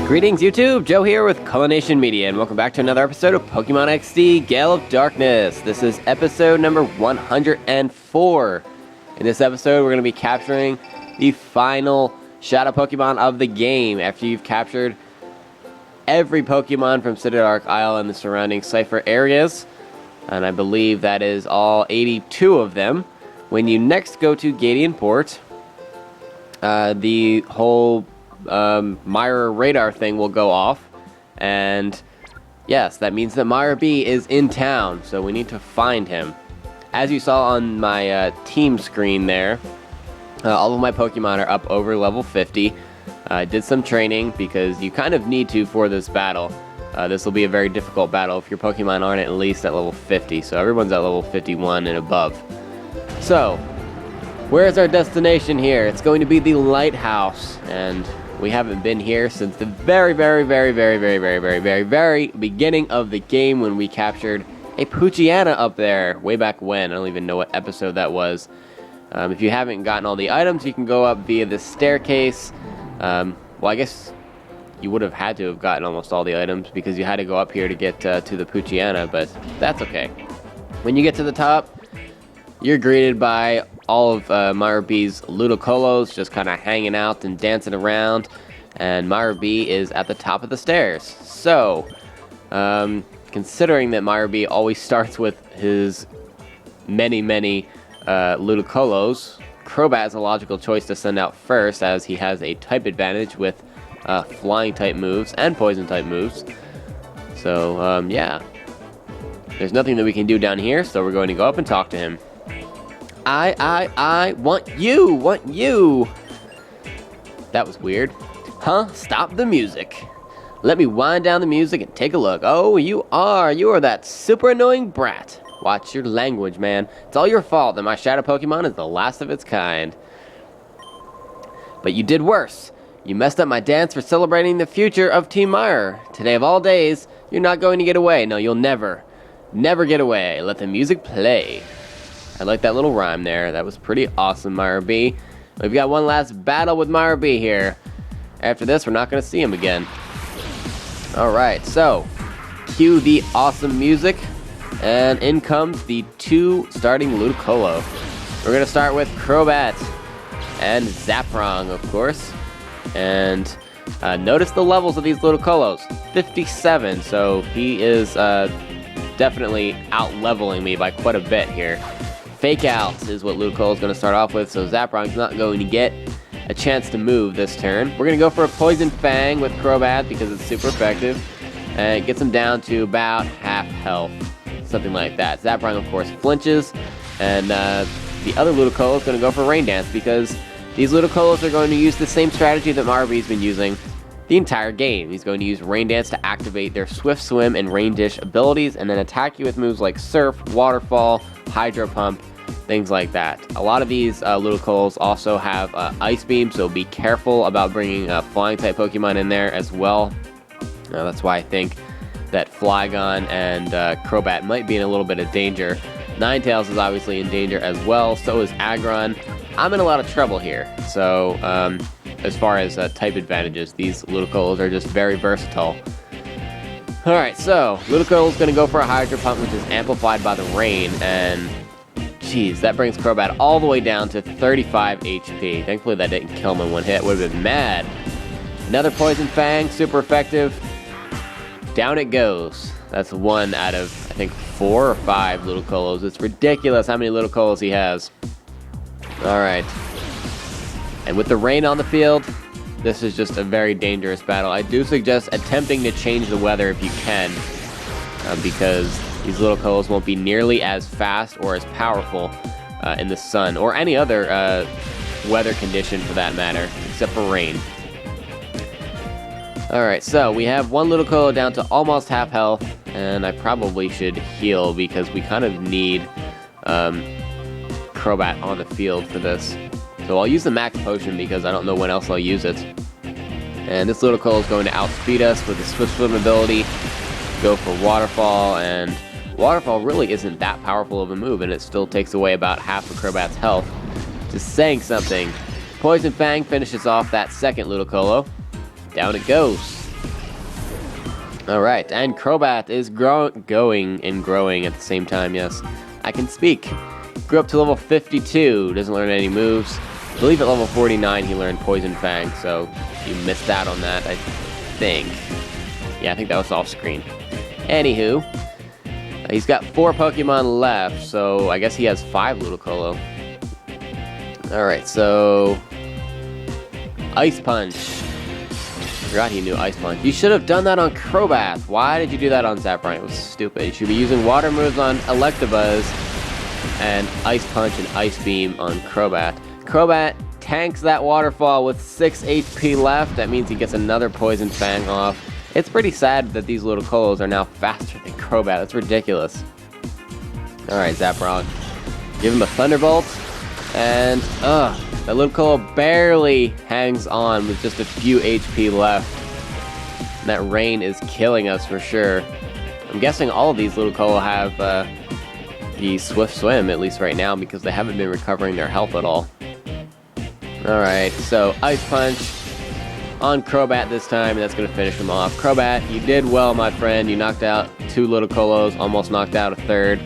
Greetings YouTube, Joe here with Culination Media, and welcome back to another episode of Pokemon XD Gale of Darkness. This is episode number 104. In this episode, we're going to be capturing the final Shadow Pokemon of the game. After you've captured every Pokemon from Citadel Isle and the surrounding Cipher areas, and I believe that is all 82 of them, when you next go to Gadian Port, the whole Miror radar thing will go off, and yes, that means that Miror B is in town, so we need to find him. As you saw on my team screen there, all of my Pokemon are up over level 50. I did some training because you kind of need to for this battle. This will be a very difficult battle if your Pokemon aren't at least at level 50, so everyone's at level 51 and above. So, where's our destination here? It's going to be the lighthouse, and we haven't been here since the very beginning of the game when we captured a Poochyena up there way back when. I don't even know what episode that was. If you haven't gotten all the items, you can go up via the staircase. Well, I guess you would have had to have gotten almost all the items because you had to go up here to get to the Poochyena, but that's okay. When you get to the top, you're greeted by all of Miror B's Ludicolos just kind of hanging out and dancing around, and Miror B is at the top of the stairs. So, considering that Miror B always starts with his many Ludicolos, Crobat is a logical choice to send out first, as he has a type advantage with flying type moves and poison type moves. So, yeah. There's nothing that we can do down here, so we're going to go up and talk to him. I want you. That was weird. Huh? Stop the music. Let me wind down the music and take a look. Oh, you are that super annoying brat. Watch your language, man. It's all your fault that my Shadow Pokemon is the last of its kind. But you did worse. You messed up my dance for celebrating the future of Team Miror. Today of all days, you're not going to get away. No, you'll never get away. Let the music play. I like that little rhyme there. That was pretty awesome, Miror B. We've got one last battle with Miror B here. After this, we're not going to see him again. Alright, so cue the awesome music, and in comes the two starting Ludicolo. We're going to start with Crobat and Zaprong, of course. And notice the levels of these Ludicolos. 57, so he is definitely out-leveling me by quite a bit here. Fake Out is what Ludicolo is going to start off with, so Zaprong's not going to get a chance to move this turn. We're going to go for a Poison Fang with Crobat because it's super effective, and it gets him down to about half health, something like that. Zaprong, of course, flinches, and the other Ludicolo is going to go for Rain Dance because these Ludicolos are going to use the same strategy that Miror B's been using the entire game. He's going to use Rain Dance to activate their Swift Swim and Rain Dish abilities, and then attack you with moves like Surf, Waterfall, Hydro Pump, things like that. A lot of these Ludicolos also have Ice Beam, so be careful about bringing Flying type Pokemon in there as well. That's why I think that Flygon and Crobat might be in a little bit of danger. Ninetales is obviously in danger as well, so is Aggron. I'm in a lot of trouble here, so as far as type advantages, these Ludicolos are just very versatile. Alright, so Ludicolo is going to go for a Hydro Pump, which is amplified by the rain, and jeez, that brings Crobat all the way down to 35 HP. Thankfully that didn't kill him in one hit. Would have been mad. Another Poison Fang, super effective. Down it goes. That's one out of, I think, 4 or 5 Ludicolos. It's ridiculous how many Ludicolos he has. Alright. And with the rain on the field, this is just a very dangerous battle. I do suggest attempting to change the weather if you can, because these Ludicolos won't be nearly as fast or as powerful in the sun, or any other weather condition for that matter, except for rain. Alright, so we have one Ludicolo down to almost half health, and I probably should heal because we kind of need Crobat on the field for this. So I'll use the Max Potion because I don't know when else I'll use it. And this Ludicolo is going to outspeed us with the Swift Swim ability, go for Waterfall, and Waterfall really isn't that powerful of a move, and it still takes away about half of Crobat's health. Just saying something. Poison Fang finishes off that second Ludicolo. Down it goes. Alright, and Crobat is going and growing at the same time, yes. I can speak. Grew up to level 52, doesn't learn any moves. I believe at level 49 he learned Poison Fang, so you missed out on that, I think. Yeah, I think that was off screen. Anywho, he's got 4 Pokemon left, so I guess he has 5 Ludicolo. Alright, so... Ice Punch. Forgot he knew Ice Punch. You should have done that on Crobat. Why did you do that on Zapdos? It was stupid. You should be using Water moves on Electabuzz and Ice Punch and Ice Beam on Crobat. Crobat tanks that Waterfall with 6 HP left. That means he gets another Poison Fang off. It's pretty sad that these Ludicolos are now faster than Crobat. That's ridiculous. Alright, Zapdos. Give him a Thunderbolt. And, that Ludicolo barely hangs on with just a few HP left. And that rain is killing us for sure. I'm guessing all of these Ludicolo have the Swift Swim, at least right now, because they haven't been recovering their health at all. Alright, so Ice Punch on Crobat this time, and that's going to finish him off. Crobat, you did well, my friend. You knocked out 2 Ludicolos, almost knocked out a third.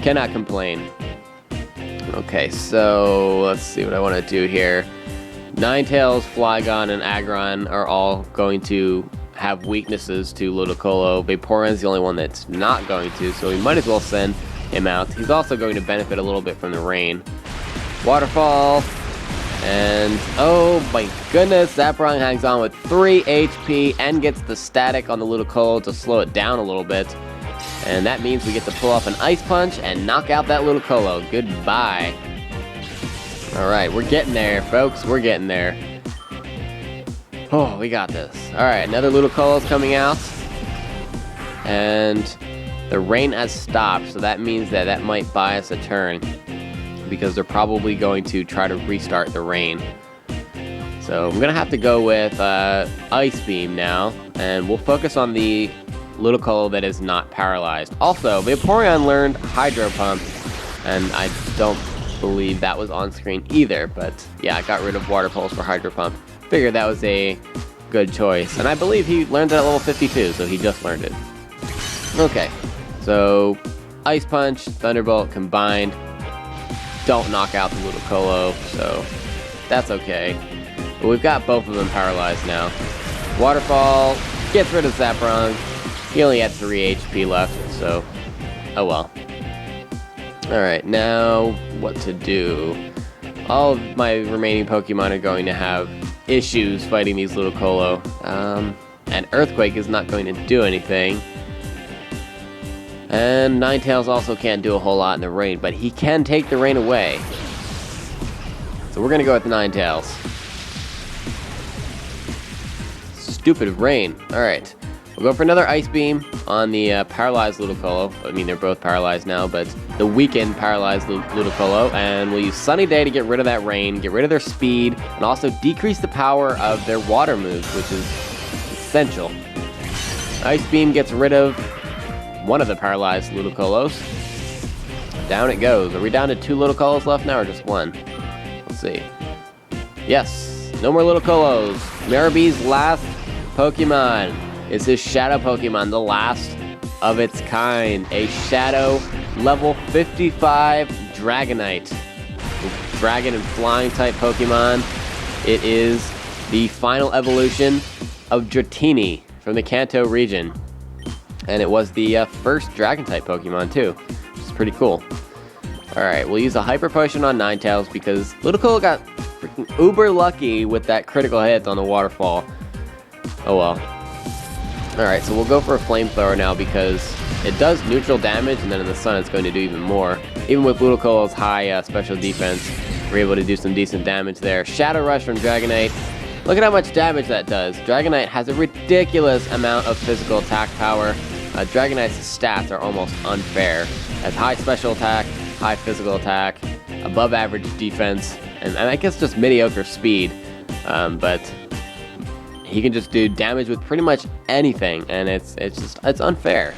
Cannot complain. Okay, so let's see what I want to do here. Ninetales, Flygon, and Aggron are all going to have weaknesses to Ludicolo. Vaporeon's the only one that's not going to, so we might as well send him out. He's also going to benefit a little bit from the rain. Waterfall, and oh my goodness, Zapdos hangs on with 3 HP and gets the static on the Ludicolo to slow it down a little bit. And that means we get to pull off an Ice Punch and knock out that Ludicolo. Goodbye. Alright, we're getting there, folks. We're getting there. Oh, we got this. Alright, another Ludicolo's coming out. And the rain has stopped, so that means that might buy us a turn. Because they're probably going to try to restart the rain. So I'm going to have to go with Ice Beam now. And we'll focus on the Ludicolo that is not paralyzed. Also, Vaporeon learned Hydro Pump, and I don't believe that was on screen either, but yeah, I got rid of Water Pulse for Hydro Pump. Figured that was a good choice, and I believe he learned it at level 52, so he just learned it. Okay, so Ice Punch, Thunderbolt combined don't knock out the Ludicolo, so that's okay. But we've got both of them paralyzed now. Waterfall gets rid of Zapdos. He only had 3 HP left, so oh well. Alright, now what to do? All of my remaining Pokemon are going to have issues fighting these Ludicolo. And Earthquake is not going to do anything. And Ninetales also can't do a whole lot in the rain, but he can take the rain away. So we're going to go with Ninetales. Stupid rain. Alright. We'll go for another Ice Beam on the paralyzed Ludicolo. I mean, they're both paralyzed now, but the weakened paralyzed Ludicolo. And we'll use Sunny Day to get rid of that rain, get rid of their speed, and also decrease the power of their water moves, which is essential. Ice Beam gets rid of one of the paralyzed Ludicolos. Down it goes. Are we down to 2 Ludicolos left now, or just 1? Let's see. Yes, no more Ludicolos. Miror B's last Pokemon is his Shadow Pokemon, the last of its kind. A Shadow level 55 Dragonite. Dragon and Flying type Pokemon. It is the final evolution of Dratini from the Kanto region. And it was the first Dragon type Pokemon too, which is pretty cool. Alright, we'll use a Hyper Potion on Ninetales because Ludicolo got freaking uber lucky with that critical hit on the Waterfall. Oh well. Alright, so we'll go for a Flamethrower now because it does neutral damage, and then in the sun it's going to do even more. Even with Ludicolo's high special defense, we're able to do some decent damage there. Shadow Rush from Dragonite. Look at how much damage that does. Dragonite has a ridiculous amount of physical attack power. Dragonite's stats are almost unfair. Has high special attack, high physical attack, above average defense, and I guess just mediocre speed. But he can just do damage with pretty much anything, and it's unfair.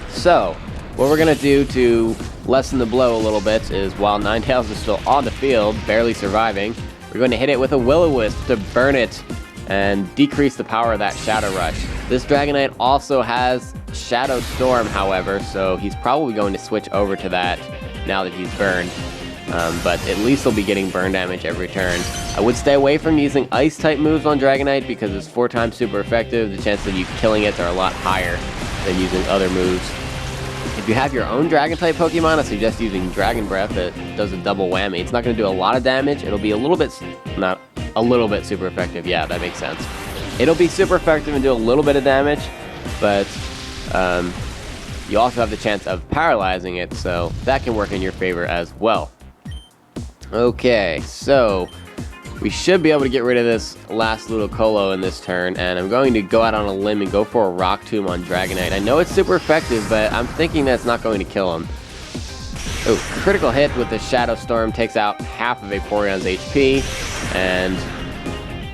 So what we're gonna do to lessen the blow a little bit is, while Ninetales is still on the field, barely surviving, we're going to hit it with a Will-O-Wisp to burn it and decrease the power of that Shadow Rush. This Dragonite also has Shadow Storm, however, so he's probably going to switch over to that now that he's burned. But at least he'll be getting burn damage every turn. I would stay away from using Ice-type moves on Dragonite because it's 4 times super effective. The chances of you killing it are a lot higher than using other moves. If you have your own Dragon-type Pokemon, I suggest using Dragon Breath. That does a double whammy. It's not going to do a lot of damage. It'll be a little bit, not a little bit super effective. Yeah, that makes sense. It'll be super effective and do a little bit of damage, but you also have the chance of paralyzing it, so that can work in your favor as well. Okay, so we should be able to get rid of this last Ludicolo in this turn, and I'm going to go out on a limb and go for a Rock Tomb on Dragonite. I know it's super effective, but I'm thinking that's not going to kill him. Oh, critical hit with the Shadow Storm takes out half of Vaporeon's HP, and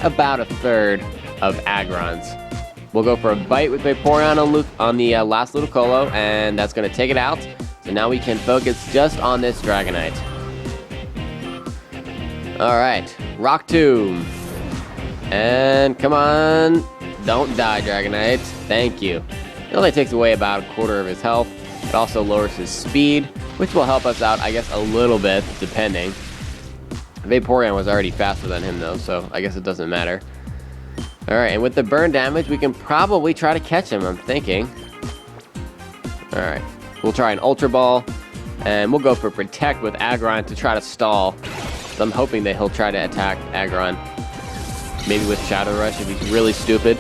about a third of Aggron's. We'll go for a Bite with Vaporeon on the last Ludicolo, and that's going to take it out. So now we can focus just on this Dragonite. Alright, Rock Tomb. And come on, don't die, Dragonite. Thank you. It only takes away about a quarter of his health. It also lowers his speed, which will help us out, I guess, a little bit, depending. Vaporeon was already faster than him, though, so I guess it doesn't matter. Alright, and with the burn damage, we can probably try to catch him, I'm thinking. Alright, we'll try an Ultra Ball, and we'll go for Protect with Aggron to try to stall. So I'm hoping that he'll try to attack Aggron. Maybe with Shadow Rush if he's really stupid.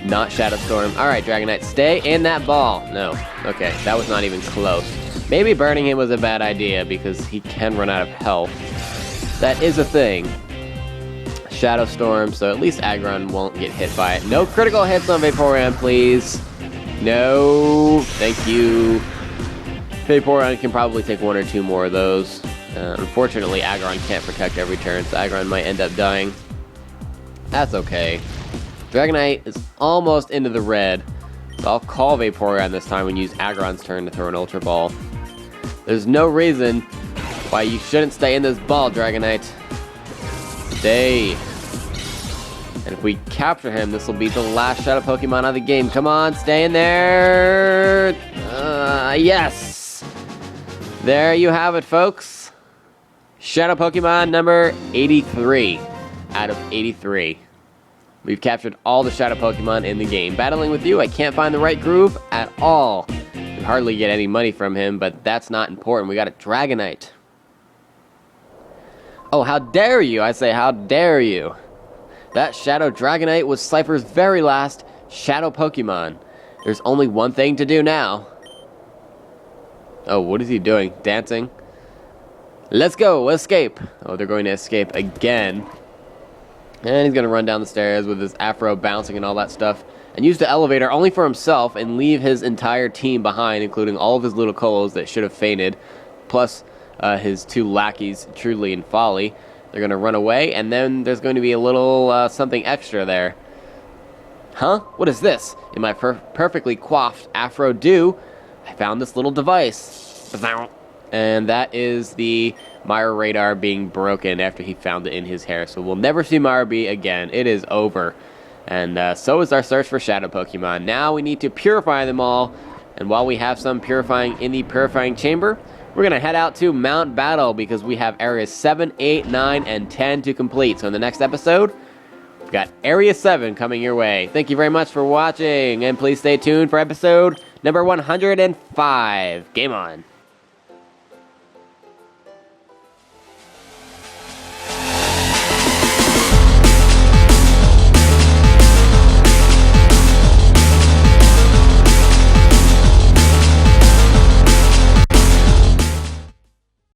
Not Shadow Storm. Alright, Dragonite, stay in that ball. No. Okay, that was not even close. Maybe burning him was a bad idea because he can run out of health. That is a thing. Shadow Storm, so at least Aggron won't get hit by it. No critical hits on Vaporeon, please. No. Thank you. Vaporeon can probably take 1 or 2 more of those. Unfortunately, Aggron can't protect every turn, so Aggron might end up dying. That's okay. Dragonite is almost into the red, so I'll call Vaporeon this time and use Aggron's turn to throw an Ultra Ball. There's no reason why you shouldn't stay in this ball, Dragonite. Stay. And if we capture him, this will be the last Shadow Pokemon out of the game. Come on, stay in there. Yes. There you have it, folks. Shadow Pokemon number 83 out of 83. We've captured all the Shadow Pokemon in the game. Battling with you, I can't find the right groove at all. We hardly get any money from him, but that's not important. We got a Dragonite. Oh, how dare you! I say, how dare you! That Shadow Dragonite was Cypher's very last Shadow Pokemon. There's only one thing to do now. Oh, what is he doing? Dancing? Let's go! Escape! Oh, they're going to escape again. And he's going to run down the stairs with his afro bouncing and all that stuff. And use the elevator only for himself and leave his entire team behind, including all of his Ludicolos that should have fainted. Plus his 2 lackeys, Truly and Folly. They're going to run away, and then there's going to be a little something extra there. Huh? What is this? In my perfectly coiffed Afro do, I found this little device. And that is the Miror radar being broken after he found it in his hair. So we'll never see Miror B again. It is over. And so is our search for Shadow Pokemon. Now we need to purify them all. And while we have some purifying in the purifying chamber, we're going to head out to Mount Battle because we have areas 7, 8, 9, and 10 to complete. So in the next episode, we've got Area 7 coming your way. Thank you very much for watching. And please stay tuned for episode number 105. Game on.